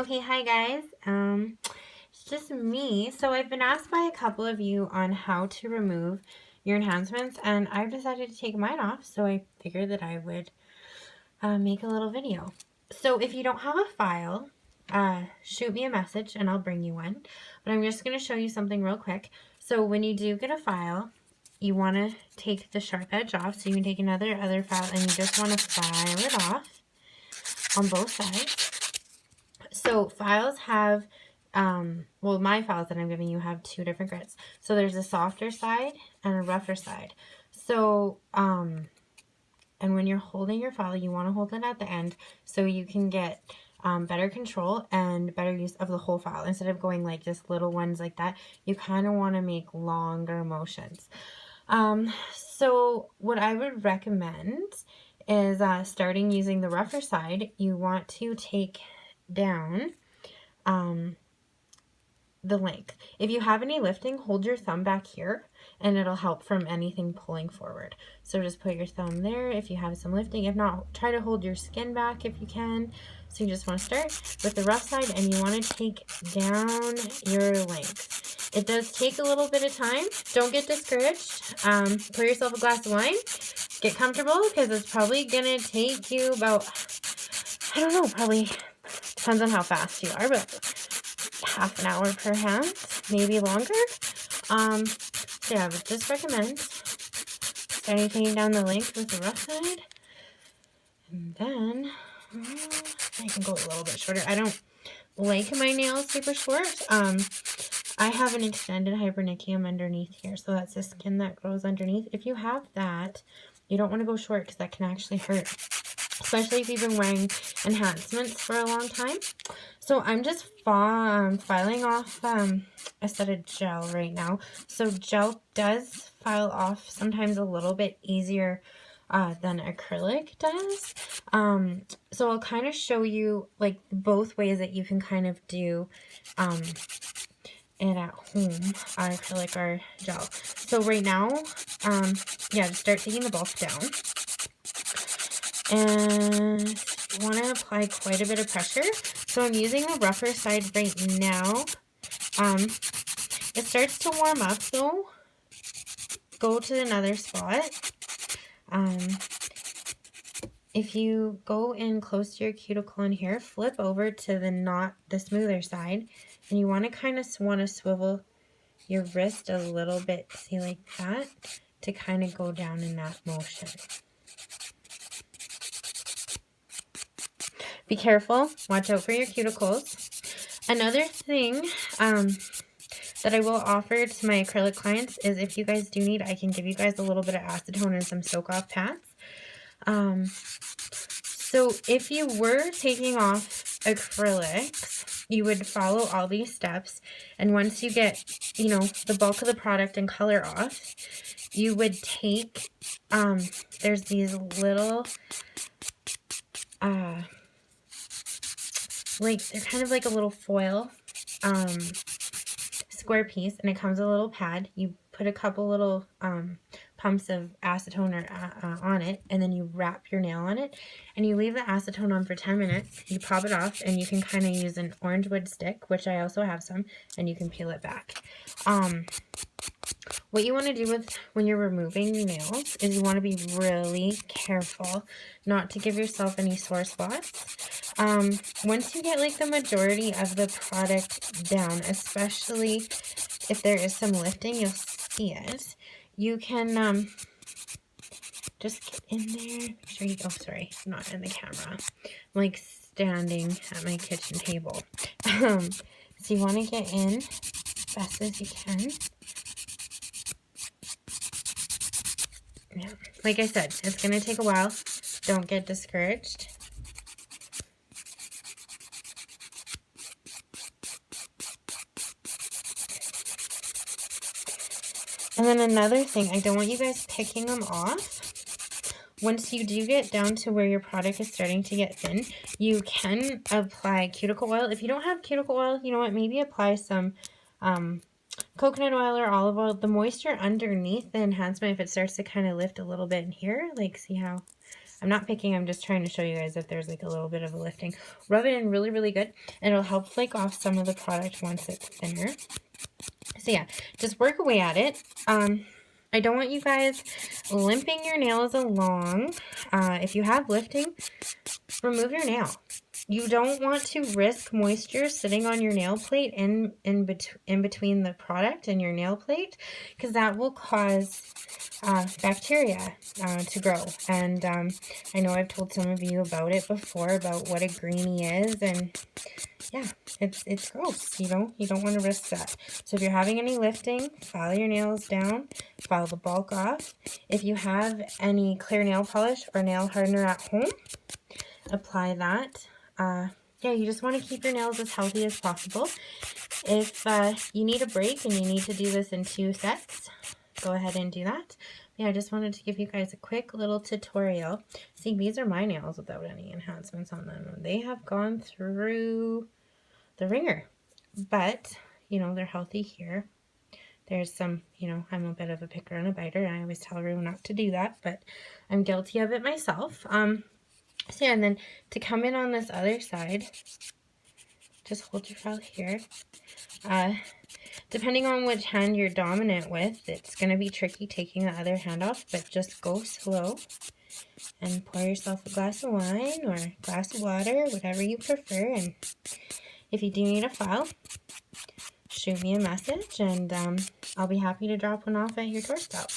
Okay, hi guys. It's just me. So I've been asked by a couple of you on how to remove your enhancements, and I've decided to take mine off. So I figured that I would make a little video. So if you don't have a file, shoot me a message and I'll bring you one. But I'm just going to show you something real quick. So when you do get a file, you want to take the sharp edge off. So you can take other file and you just want to file it off on both sides. So files have, well, my files that I'm giving you have two different grits. So there's a softer side and a rougher side. So, and when you're holding your file, you want to hold it at the end so you can get better control and better use of the whole file. Instead of going like just little ones like that, you kind of want to make longer motions. So what I would recommend is starting using the rougher side. You want to take down the length. If you have any lifting, hold your thumb back here and it'll help from anything pulling forward. So just put your thumb there if you have some lifting. If not, try to hold your skin back if you can. So you just want to start with the rough side and you want to take down your length. It does take a little bit of time. Don't get discouraged. Pour yourself a glass of wine. Get comfortable because it's probably going to take you about, I don't know, probably depends on how fast you are, but half an hour per hand, maybe longer. So yeah, I would just recommend starting taking down the length with the rough side. And then I can go a little bit shorter. I don't like my nails super short. I have an extended hypernicum underneath here, so that's the skin that grows underneath. If you have that, you don't want to go short because that can actually hurt, especially if you've been wearing enhancements for a long time. So I'm just filing off a set of gel right now. So gel does file off sometimes a little bit easier than acrylic does. So I'll kind of show you like both ways that you can kind of do it at home, acrylic or gel. So right now, yeah, just start taking the bulk down. And you want to apply quite a bit of pressure. So I'm using the rougher side right now. It starts to warm up though. Go to another spot. If you go in close to your cuticle in here, flip over to the smoother side, and you want to kind of swivel your wrist a little bit, see, like that, to kind of go down in that motion. Be careful. Watch out for your cuticles. Another thing that I will offer to my acrylic clients is if you guys do need, I can give you guys a little bit of acetone and some soak-off pads. So if you were taking off acrylics, you would follow all these steps, and once you get, you know, the bulk of the product and color off, you would take, there's these little, like, they're kind of like a little foil, square piece, and it comes with a little pad. You put a couple little pumps of acetone on it, and then you wrap your nail on it, and you leave the acetone on for 10 minutes. You pop it off, and you can kind of use an orange wood stick, which I also have some, and you can peel it back. What you want to do when you're removing nails is you want to be really careful not to give yourself any sore spots. Once you get like the majority of the product down, especially if there is some lifting, you'll see it. You can just get in there. Make sure you, oh sorry, I'm not in the camera. I'm like standing at my kitchen table. So you want to get in as best as you can. Yeah, like I said, it's going to take a while. Don't get discouraged. And then another thing, I don't want you guys picking them off. Once you do get down to where your product is starting to get thin, you can apply cuticle oil. If you don't have cuticle oil, you know what, maybe apply some coconut oil or olive oil. The moisture underneath the enhancement, if it starts to kind of lift a little bit in here, like see how I'm not picking, I'm just trying to show you guys if there's like a little bit of a lifting. Rub it in really, really good, and it'll help flake off some of the product once it's thinner. So yeah, just work away at it. I don't want you guys limping your nails along. If you have lifting, remove your nail. You don't want to risk moisture sitting on your nail plate in between the product and your nail plate, because that will cause bacteria to grow. And I know I've told some of you about it before, about what a greenie is, and yeah, it's gross. You don't want to risk that. So if you're having any lifting, file your nails down, file the bulk off. If you have any clear nail polish or nail hardener at home, apply that. Yeah, you just want to keep your nails as healthy as possible. If you need a break and you need to do this in 2 sets, go ahead and do that. Yeah, I just wanted to give you guys a quick little tutorial. See, these are my nails without any enhancements on them. They have gone through the ringer, but, you know, they're healthy here. There's some, you know, I'm a bit of a picker and a biter, and I always tell everyone not to do that, but I'm guilty of it myself. So yeah, and then to come in on this other side, just hold your file here. Depending on which hand you're dominant with, it's going to be tricky taking the other hand off, but just go slow and pour yourself a glass of wine or a glass of water, whatever you prefer. And if you do need a file, shoot me a message, and I'll be happy to drop one off at your doorstep.